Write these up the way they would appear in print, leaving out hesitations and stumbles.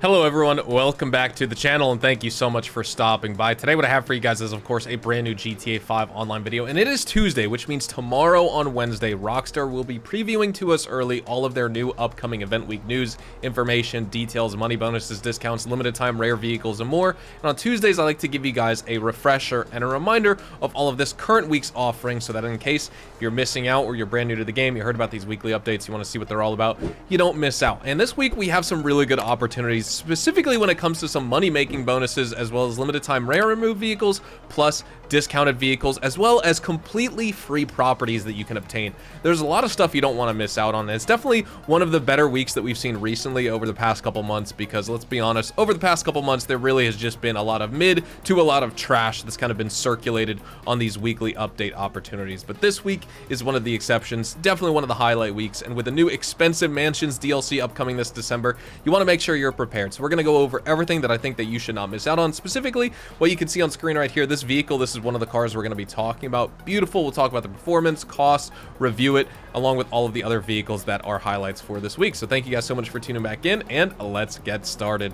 Hello everyone, welcome back to the channel and thank you so much for stopping by. Today what I have for you guys is of course a brand new GTA 5 online video, and it is Tuesday, which means tomorrow on Wednesday, Rockstar will be previewing to us early all of their new upcoming event week news, information, details, money bonuses, discounts, limited time rare vehicles, and more. And on Tuesdays, I like to give you guys a refresher and a reminder of all of this current week's offering so that in case you're missing out or you're brand new to the game, you heard about these weekly updates, you want to see what they're all about, you don't miss out. And this week we have some really good opportunities, specifically when it comes to some money-making bonuses, as well as limited time rare remove vehicles, plus discounted vehicles, as well as completely free properties that you can obtain. There's a lot of stuff you don't want to miss out on. It's definitely one of the better weeks that we've seen recently over the past couple months, because let's be honest, over the past couple months, there really has just been a lot of mid to a lot of trash that's kind of been circulated on these weekly update opportunities. But this week is one of the exceptions, definitely one of the highlight weeks, and with the new expensive mansions DLC upcoming this December, you want to make sure you're prepared. So we're going to go over everything that I think that you should not miss out on. Specifically, what you can see on screen right here, this vehicle, this is one of the cars we're going to be talking about. Beautiful. We'll talk about the performance, cost, review it, along with all of the other vehicles that are highlights for this week. So thank you guys so much for tuning back in, and let's get started.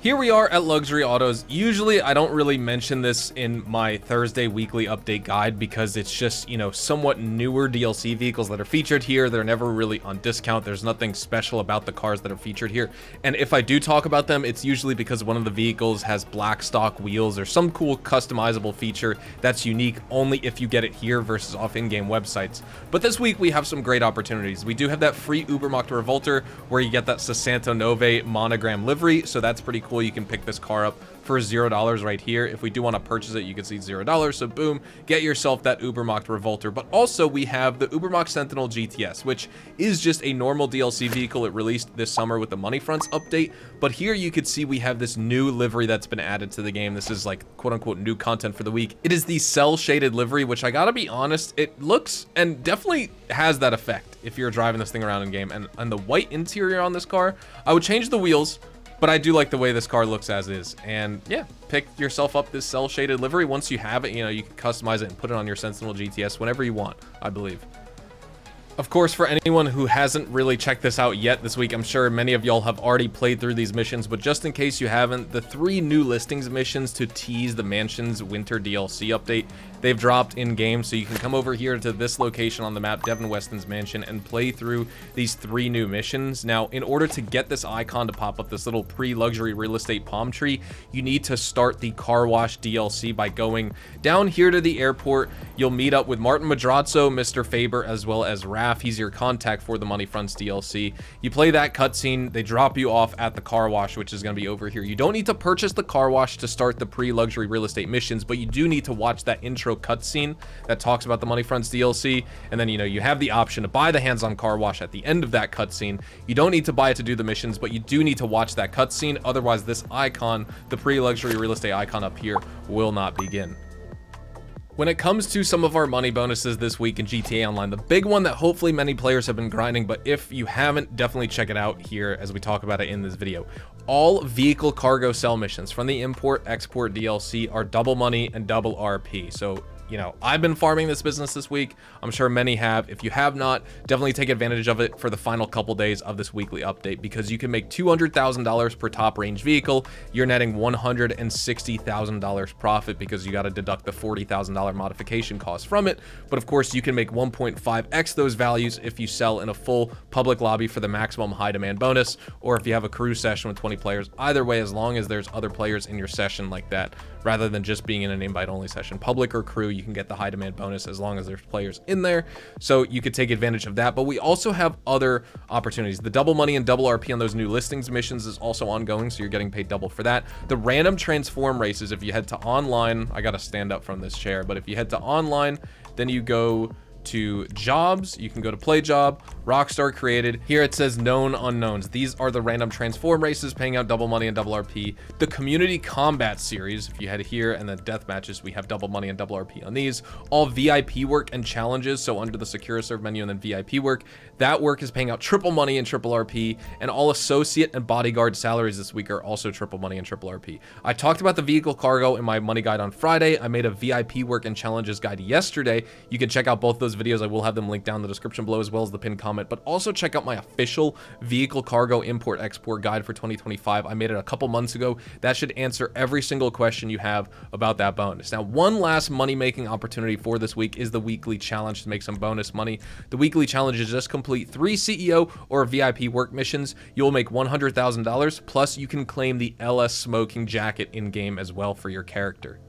Here we are at Luxury Autos. Usually I don't really mention this in my Thursday weekly update guide because it's just, you know, somewhat newer DLC vehicles that are featured here. They're never really on discount. There's nothing special about the cars that are featured here. And if I do talk about them, it's usually because one of the vehicles has black stock wheels or some cool customizable feature that's unique only if you get it here versus off in-game websites. But this week we have some great opportunities. We do have that free Ubermacht Revolter where you get that Sessanto Nove monogram livery, so that's pretty cool. You can pick this car up for $0 right here. If we do want to purchase it, you can see $0. So boom, get yourself that Ubermacht Revolter. But also we have the Ubermacht Sentinel GTS, which is just a normal DLC vehicle. It released this summer with the Money Fronts update. But here you could see we have this new livery that's been added to the game. This is like quote unquote new content for the week. It is the cell shaded livery, which I gotta be honest, it looks and definitely has that effect if you're driving this thing around in game. And the white interior on this car, I would change the wheels, but I do like the way this car looks as is. And yeah, pick yourself up this cell shaded livery. Once you have it, you know, you can customize it and put it on your Sentinel GTS whenever you want, I believe. Of course, for anyone who hasn't really checked this out yet this week, I'm sure many of y'all have already played through these missions, but just in case you haven't, the 3 new listings missions to tease the Mansion's Winter DLC update, they've dropped in game, so you can come over here to this location on the map, Devin Weston's mansion, and play through these 3 new missions. Now, in order to get this icon to pop up, this little pre-luxury real estate palm tree, you need to start the car wash DLC by going down here to the airport. You'll meet up with Martin Madrazo, Mr. Faber, as well as Raph. He's your contact for the Money Fronts DLC. You play that cutscene, they drop you off at the car wash, which is going to be over here. You don't need to purchase the car wash to start the pre-luxury real estate missions, but you do need to watch that intro cutscene that talks about the Money Fronts DLC, and then, you know, you have the option to buy the hands-on car wash at the end of that cutscene. You don't need to buy it to do the missions, but you do need to watch that cutscene. Otherwise, this icon, the pre-luxury real estate icon up here, will not begin. When it comes to some of our money bonuses this week in GTA Online, the big one that hopefully many players have been grinding, but if you haven't, definitely check it out here as we talk about it in this video. All vehicle cargo sell missions from the import-export DLC are double money and double RP. So, you know, I've been farming this business this week. I'm sure many have. If you have not, definitely take advantage of it for the final couple days of this weekly update, because you can make $200,000 per top range vehicle. You're netting $160,000 profit because you got to deduct the $40,000 modification cost from it. But of course, you can make 1.5x those values if you sell in a full public lobby for the maximum high demand bonus, or if you have a crew session with 20 players. Either way, as long as there's other players in your session like that, rather than just being in an invite only session, public or crew, you can get the high demand bonus as long as there's players in there. So you could take advantage of that. But we also have other opportunities. The double money and double RP on those new listings missions is also ongoing, so you're getting paid double for that. The random transform races, if you head to online, I gotta stand up from this chair, but if you head to online, then you go to jobs, you can go to play job, Rockstar created. Here it says known unknowns. These are the random transform races paying out double money and double RP. The community combat series, if you head here, and then death matches, we have double money and double RP on these. All VIP work and challenges, so under the secure serve menu and then VIP work, that work is paying out triple money and triple RP, and all associate and bodyguard salaries this week are also triple money and triple RP. I talked about the vehicle cargo in my money guide on Friday. I made a VIP work and challenges guide yesterday. You can check out both those those videos. I will have them linked down in the description below, as well as the pinned comment. But also check out my official vehicle cargo import-export guide for 2025. I made it a couple months ago. That should answer every single question you have about that bonus. Now, one last money-making opportunity for this week is the weekly challenge to make some bonus money. The weekly challenge is just complete 3 CEO or VIP work missions. You'll make $100,000, plus you can claim the LS smoking jacket in-game as well for your character.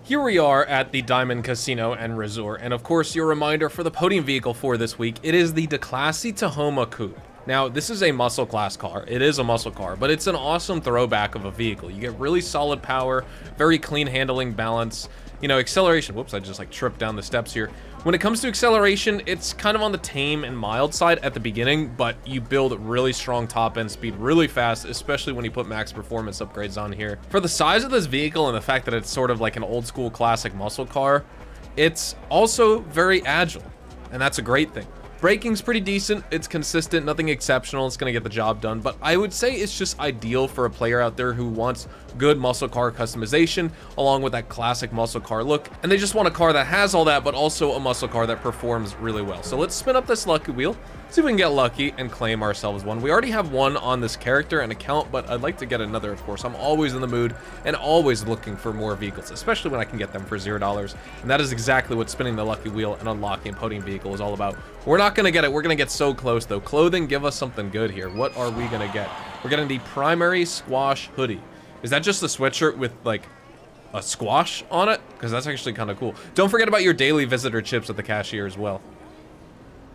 Here we are at the Diamond Casino and Resort, and of course your reminder for the podium vehicle for this week, it is the Declassy Tahoma Coupe. Now, this is a muscle class car. It is a muscle car, but it's an awesome throwback of a vehicle. You get really solid power, very clean handling, balance, you know, acceleration. Whoops, I just like tripped down the steps here. When it comes to acceleration, it's kind of on the tame and mild side at the beginning, but you build really strong top end speed really fast, especially when you put max performance upgrades on here. For the size of this vehicle and the fact that it's sort of like an old school classic muscle car, it's also very agile, and that's a great thing. Braking's pretty decent, it's consistent, nothing exceptional, it's gonna get the job done, but I would say it's just ideal for a player out there who wants good muscle car customization along with that classic muscle car look, and they just want a car that has all that, but also a muscle car that performs really well. So let's spin up this lucky wheel, see if we can get lucky and claim ourselves one. We already have one on this character and account, but I'd like to get another, of course. I'm always in the mood and always looking for more vehicles, especially when I can get them for $0. And that is exactly what spinning the lucky wheel and unlocking a podium vehicle is all about. We're not gonna get it. We're gonna get so close though. Clothing, give us something good here. What are we gonna get? We're getting the primary squash hoodie. Is that just a sweatshirt with like a squash on it? Because that's actually kind of cool. Don't forget about your daily visitor chips at the cashier as well.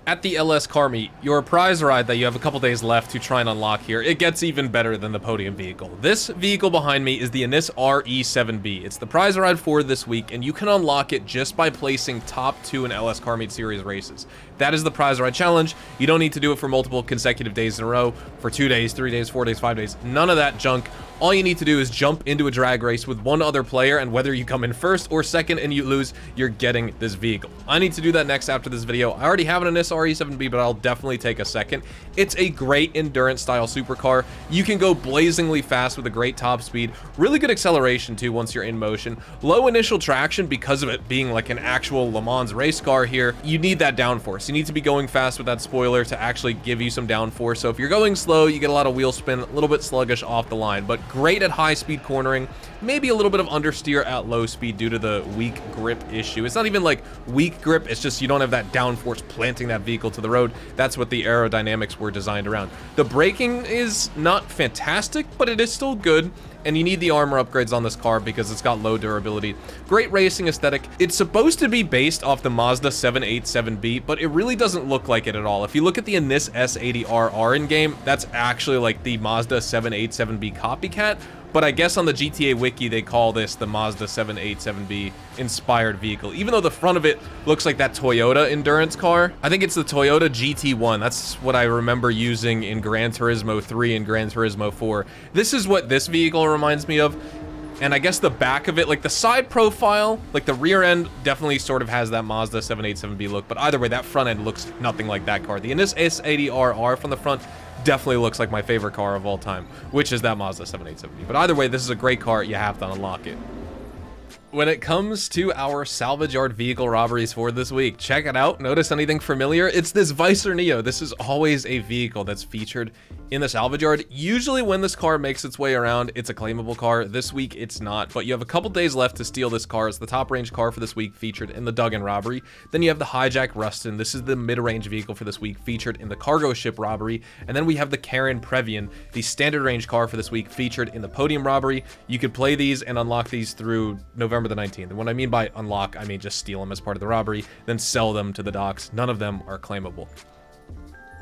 At the LS car meet, your prize ride that you have a couple days left to try and unlock here, it gets even better than the podium vehicle. This vehicle behind me is the ADIOS RE7B. It's the prize ride for this week, and you can unlock it just by placing top 2 in LS car meet series races. That is the prize ride challenge. You don't need to do it for multiple consecutive days in a row, for 2 days, 3 days, 4 days, 5 days, none of that junk. All you need to do is jump into a drag race with one other player, and whether you come in first or second and you lose, you're getting this vehicle. I need to do that next after this video. I already have an ADIOS RE7B, but I'll definitely take a second. It's a great endurance style supercar. You can go blazingly fast with a great top speed, really good acceleration too once you're in motion, low initial traction because of it being like an actual Le Mans race car here. You need that downforce. You need to be going fast with that spoiler to actually give you some downforce. So if you're going slow, you get a lot of wheel spin, a little bit sluggish off the line, but great at high speed cornering, maybe a little bit of understeer at low speed due to the weak grip issue. It's not even like weak grip, it's just you don't have that downforce planting that vehicle to the road. That's what the aerodynamics were designed around. The braking is not fantastic, but it is still good. And you need the armor upgrades on this car because it's got low durability. Great racing aesthetic. It's supposed to be based off the Mazda 787B, but it really doesn't look like it at all. If you look at the ANIS S80RR in-game, that's actually like the Mazda 787B copycat. But I guess on the GTA wiki, they call this the Mazda 787B inspired vehicle, even though the front of it looks like that Toyota endurance car. I think it's the Toyota GT1. That's what I remember using in Gran Turismo 3 and Gran Turismo 4. This is what this vehicle reminds me of. And I guess the back of it, like the side profile, like the rear end definitely sort of has that Mazda 787B look. But either way, that front end looks nothing like that car. The ANIS S80RR from the front definitely looks like my favorite car of all time, which is that Mazda 787B. But either way, this is a great car. You have to unlock it. When it comes to our salvage yard vehicle robberies for this week, check it out. Notice anything familiar? It's this Vicer Neo. This is always a vehicle that's featured in the salvage yard. Usually when this car makes its way around, it's a claimable car. This week, it's not, but you have a couple days left to steal this car. It's the top range car for this week, featured in the Duggan robbery. Then you have the Hijack Rustin. This is the mid-range vehicle for this week, featured in the cargo ship robbery. And then we have the Karen Previan, the standard range car for this week, featured in the podium robbery. You could play these and unlock these through November the 19th. And when I mean by unlock, I mean just steal them as part of the robbery, then sell them to the docks. None of them are claimable.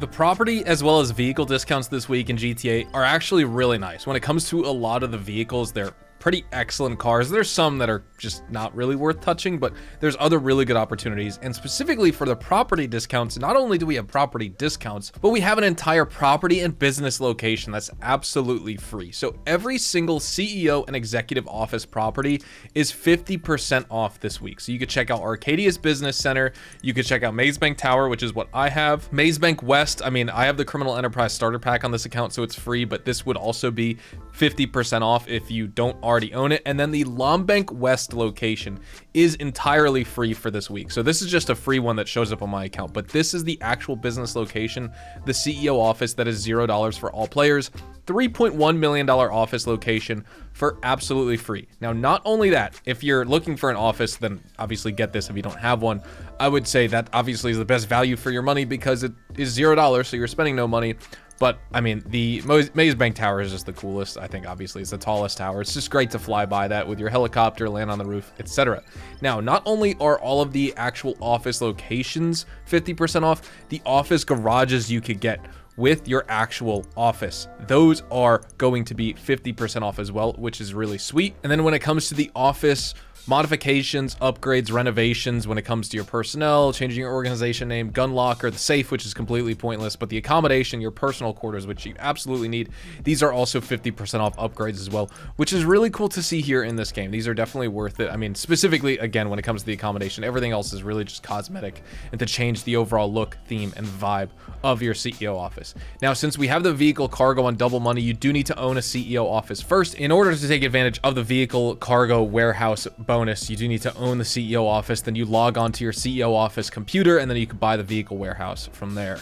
The property as well as vehicle discounts this week in GTA are actually really nice. When it comes to a lot of the vehicles, they're pretty excellent cars. There's some that are just not really worth touching, but there's other really good opportunities. And specifically for the property discounts, not only do we have property discounts, but we have an entire property and business location that's absolutely free. So every single CEO and executive office property is 50% off this week. So you could check out Arcadia's Business Center. You could check out Mazebank Tower, which is what I have. Mazebank West, I mean, I have the Criminal Enterprise Starter Pack on this account, so it's free, but this would also be 50% off if you don't already own it. And then the Lombank West test location is entirely free for this week. So this is just a free one that shows up on my account, but this is the actual business location, the CEO office, that is $0 for all players. $3.1 million office location for absolutely free. Now, not only that, if you're looking for an office, then obviously get this if you don't have one. I would say that obviously is the best value for your money because it is $0, so you're spending no money. But I mean, the Maze Bank Tower is just the coolest. I think obviously it's the tallest tower. It's just great to fly by that with your helicopter, land on the roof, etc. Now, not only are all of the actual office locations 50% off, the office garages you could get with your actual office, those are going to be 50% off as well, which is really sweet. And then when it comes to the office modifications, upgrades, renovations, when it comes to your personnel, changing your organization name, gun locker, the safe, which is completely pointless, but the accommodation, your personal quarters, which you absolutely need, these are also 50% off upgrades as well, which is really cool to see here in this game. These are definitely worth it. I mean, specifically, again, when it comes to the accommodation, everything else is really just cosmetic and to change the overall look, theme, and vibe of your CEO office. Now, since we have the vehicle cargo on double money, you do need to own a CEO office first. In order to take advantage of the vehicle cargo warehouse bonus, you do need to own the CEO office. Then you log on to your CEO office computer, and then you can buy the vehicle warehouse from there.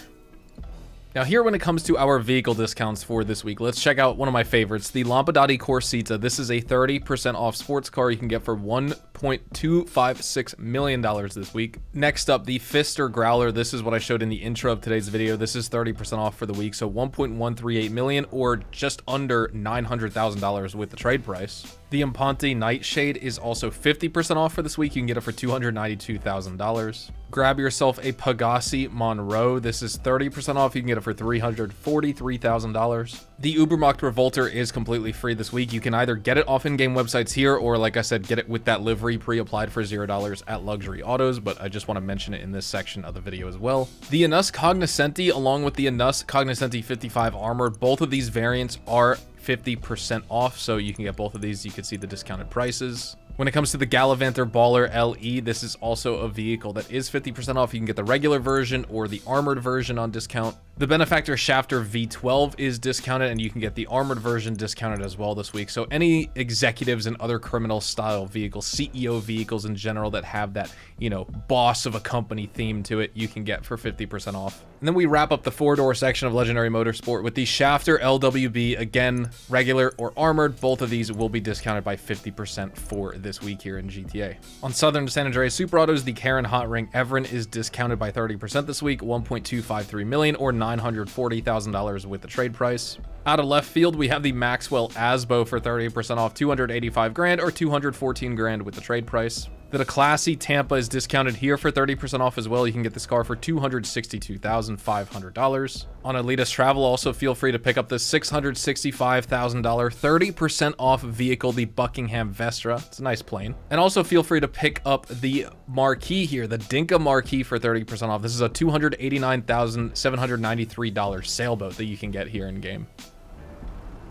Now here, when it comes to our vehicle discounts for this week, let's check out one of my favorites, the Lampadati Corsita. This is a 30% off sports car you can get for $1.256 million this week. Next up, the Fister Growler. This is what I showed in the intro of today's video. This is 30% off for the week, so $1.138 million, or just under $900,000 with the trade price. The Imponte Nightshade is also 50% off for this week. You can get it for $292,000. Grab yourself a Pegassi Monroe. This is 30% off. You can get it for $343,000. The Ubermacht Revolter is completely free this week. You can either get it off in-game websites here, or like I said, get it with that livery pre-applied for $0 at Luxury Autos, but I just want to mention it in this section of the video as well. The Anus Cognoscenti, along with the Anus Cognoscenti 55 Armored, both of these variants are 50% off, so you can get both of these. You can see the discounted prices. When it comes to the Gallivanter Baller LE, this is also a vehicle that is 50% off. You can get the regular version or the armored version on discount. The Benefactor Shafter V12 is discounted, and you can get the armored version discounted as well this week. So any executives and other criminal style vehicles, CEO vehicles in general that have that, you know, boss of a company theme to it, you can get for 50% off. And then we wrap up the four-door section of Legendary Motorsport with the Shafter LWB. Again, regular or armored, both of these will be discounted by 50% for this week here in GTA. On Southern San Andreas Super Autos, the Karen Hot Ring Everin is discounted by 30% this week, $1.253 million, or $940,000 with the trade price. Out of left field, we have the Maxwell Asbo for 30% off, $285,000, or $214,000 with the trade price. The Classy Tampa is discounted here for 30% off as well. You can get this car for $262,500. On Elitas Travel, also feel free to pick up this $665,000 30% off vehicle, the Buckingham Vestra. It's a nice plane. And also feel free to pick up the Marquis here, the Dinka Marquis, for 30% off. This is a $289,793 sailboat that you can get here in game.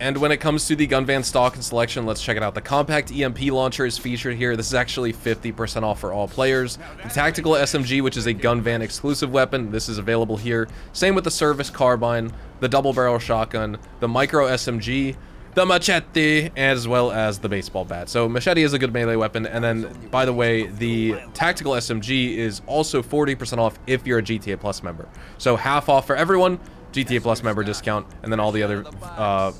And when it comes to the gun van stock and selection, let's check it out. The compact EMP launcher is featured here. This is actually 50% off for all players. The tactical SMG, which is a gun van exclusive weapon, this is available here. Same with the service carbine, the double barrel shotgun, the micro SMG, the machete, as well as the baseball bat. So machete is a good melee weapon. And then, by the way, the tactical SMG is also 40% off if you're a GTA Plus member. So half off for everyone, GTA Plus member discount, and then all the other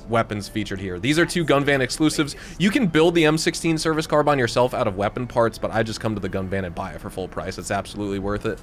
weapons featured here. These are two gun van exclusives. You can build the M16 service carbine yourself out of weapon parts, but I just come to the gun van and buy it for full price. It's absolutely worth it.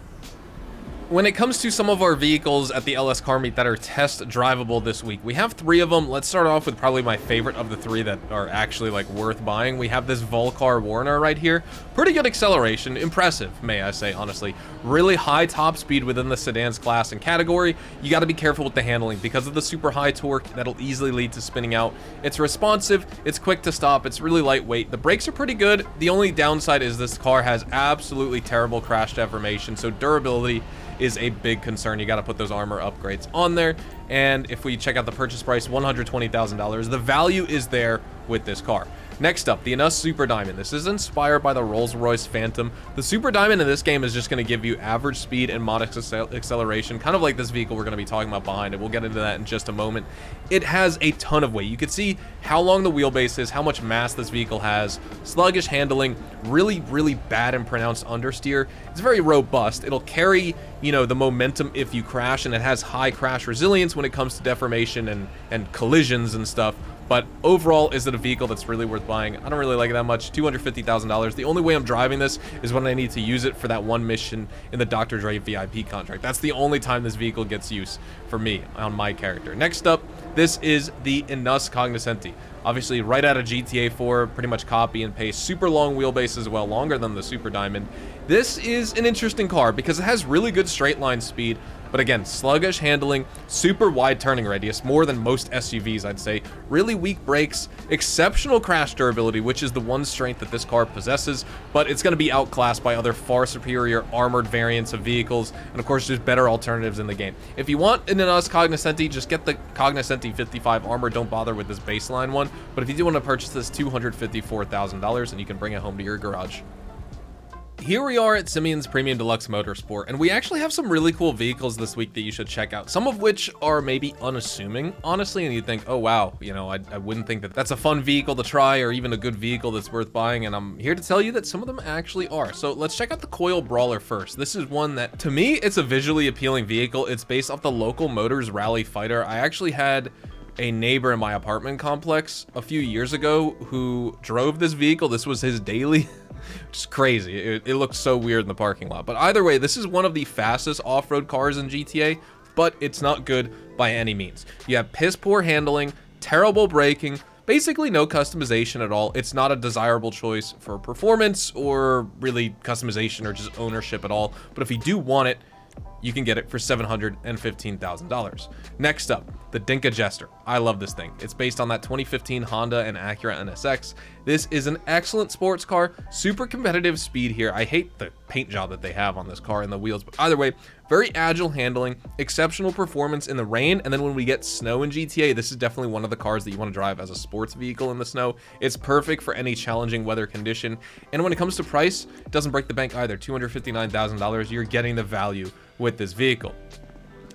When it comes to some of our vehicles at the LS Car Meet that are test drivable this week, we have three of them. Let's start off with probably my favorite of the three that are actually like worth buying. We have this Volcar Warner right here. Pretty good acceleration, impressive, may I say, honestly. Really high top speed within the sedans class and category. You got to be careful with the handling because of the super high torque that'll easily lead to spinning out. It's responsive, it's quick to stop, it's really lightweight. The brakes are pretty good. The only downside is this car has absolutely terrible crash deformation, so durability is a big concern. You got to put those armor upgrades on there. And if we check out the purchase price, $120,000, the value is there with this car. Next up, the ADIOS Super Diamond. This is inspired by the Rolls-Royce Phantom. The Super Diamond in this game is just going to give you average speed and modest acceleration, kind of like this vehicle we're going to be talking about behind it. We'll get into that in just a moment. It has a ton of weight. You can see how long the wheelbase is, how much mass this vehicle has, sluggish handling, really, really bad and pronounced understeer. It's very robust. It'll carry, you know, the momentum if you crash, and it has high crash resilience when it comes to deformation and collisions and stuff. But overall, is it a vehicle that's really worth buying? I don't really like it that much. $250,000. The only way I'm driving this is when I need to use it for that one mission in the Dr. Dre VIP contract. That's the only time this vehicle gets use for me on my character. Next up, this is the ADIOS Cognoscenti. Obviously, right out of GTA 4, pretty much copy and paste. Super long wheelbase as well, longer than the Super Diamond. This is an interesting car because it has really good straight line speed, but again, sluggish handling, super wide turning radius, more than most SUVs, I'd say. Really weak brakes, exceptional crash durability, which is the one strength that this car possesses, but it's going to be outclassed by other far superior armored variants of vehicles, and of course, there's better alternatives in the game. If you want an ADIOS Cognoscenti, just get the Cognoscenti 55 Armor. Don't bother with this baseline one, but if you do want to purchase this, $254,000, and you can bring it home to your garage. Here we are at Simeon's Premium Deluxe Motorsport, and we actually have some really cool vehicles this week that you should check out, some of which are maybe unassuming, honestly, and you think, oh wow, you know, I wouldn't think that that's a fun vehicle to try or even a good vehicle that's worth buying, and I'm here to tell you that some of them actually are. So let's check out the Coil Brawler first. This is one that, to me, it's a visually appealing vehicle. It's based off the Local Motors Rally Fighter. I actually had a neighbor in my apartment complex a few years ago who drove this vehicle. This was his daily. Just crazy. It looks so weird in the parking lot. But either way, this is one of the fastest off-road cars in GTA, but it's not good by any means. You have piss poor handling, terrible braking, basically no customization at all. It's not a desirable choice for performance or really customization or just ownership at all. But if you do want it, you can get it for $715,000. Next up, the Dinka Jester. I love this thing. It's based on that 2015 Honda and Acura NSX. This is an excellent sports car, super competitive speed here. I hate the paint job that they have on this car and the wheels, but either way, very agile handling, exceptional performance in the rain, and then when we get snow in GTA, this is definitely one of the cars that you want to drive as a sports vehicle in the snow. It's perfect for any challenging weather condition, and when it comes to price, it doesn't break the bank either. $259,000, you're getting the value with this vehicle.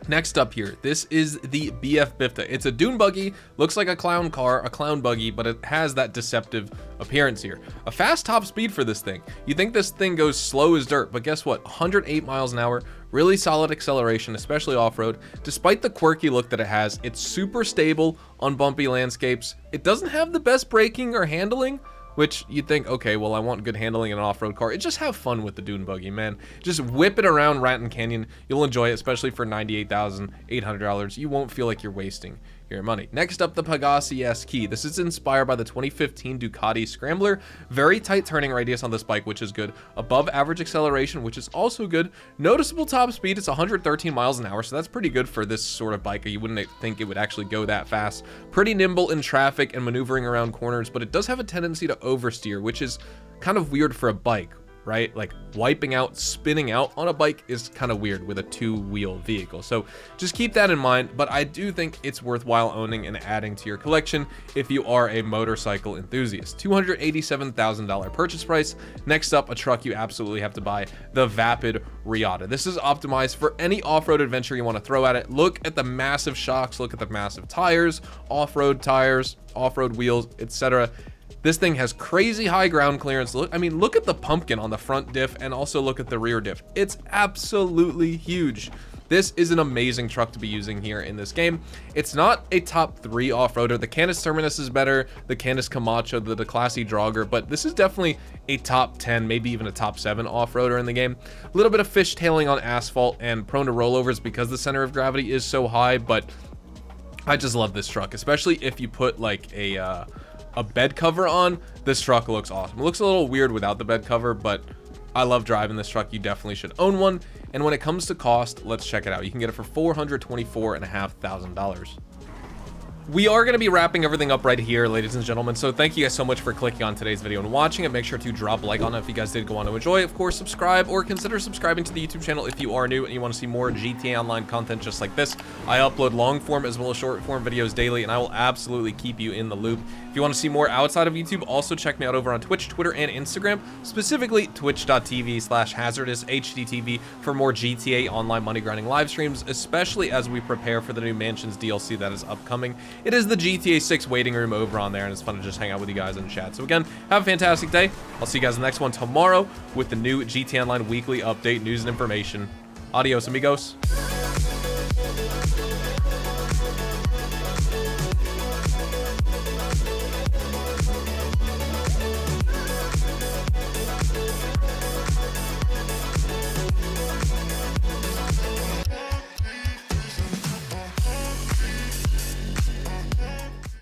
Next up here, this is the BF Bifta. It's a dune buggy, looks like a clown car, a clown buggy, but it has that deceptive appearance here. A fast top speed for this thing. You think this thing goes slow as dirt, but guess what? 108 miles an hour, really solid acceleration, especially off-road. Despite the quirky look that it has, it's super stable on bumpy landscapes. It doesn't have the best braking or handling, which you'd think, okay, well, I want good handling in an off-road car. Just have fun with the dune buggy, man. Just whip it around Raton Canyon. You'll enjoy it, especially for $98,800. You won't feel like you're wasting your money. Next up, the Pagasi S-Key. This is inspired by the 2015 Ducati Scrambler. Very tight turning radius on this bike, which is good. Above average acceleration, which is also good. Noticeable top speed. It's 113 miles an hour, so that's pretty good for this sort of bike. You wouldn't think it would actually go that fast. Pretty nimble in traffic and maneuvering around corners, but it does have a tendency to oversteer, which is kind of weird for a bike, right? Like wiping out, spinning out on a bike is kind of weird with a two-wheel vehicle. So just keep that in mind, but I do think it's worthwhile owning and adding to your collection if you are a motorcycle enthusiast. $287,000 purchase price. Next up, a truck you absolutely have to buy, the Vapid Riata. This is optimized for any off-road adventure you want to throw at it. Look at the massive shocks, look at the massive tires, off-road wheels, etc. This thing has crazy high ground clearance. Look at the pumpkin on the front diff and also look at the rear diff. It's absolutely huge. This is an amazing truck to be using here in this game. It's not a top 3 off-roader. The Canis Terminus is better, the Canis Camacho, the Classy Draugr, but this is definitely a top 10, maybe even a top 7 off-roader in the game. A little bit of fishtailing on asphalt and prone to rollovers because the center of gravity is so high, but I just love this truck, especially if you put like a bed cover on. This truck looks awesome. It looks a little weird without the bed cover, but I love driving this truck. You definitely should own one. And when it comes to cost, let's check it out. You can get it for $424,500. we are going to be wrapping everything up right here, ladies and gentlemen. So thank you guys so much for clicking on today's video and watching it. Make sure to drop a like on it if you guys did go on to enjoy. Of course, subscribe or consider subscribing to the YouTube channel if you are new and you want to see more GTA Online content just like this. I upload long form as well as short form videos daily, and I will absolutely keep you in the loop. If you want to see more outside of YouTube, also check me out over on Twitch, Twitter, and Instagram, specifically twitch.tv/HazardOusHDTV for more GTA Online money grinding live streams, especially as we prepare for the new Mansions DLC that is upcoming. It is the GTA 6 waiting room over on there, and it's fun to just hang out with you guys in chat. So again, have a fantastic day. I'll see you guys in the next one tomorrow with the new GTA Online weekly update, news and information. Adios, amigos.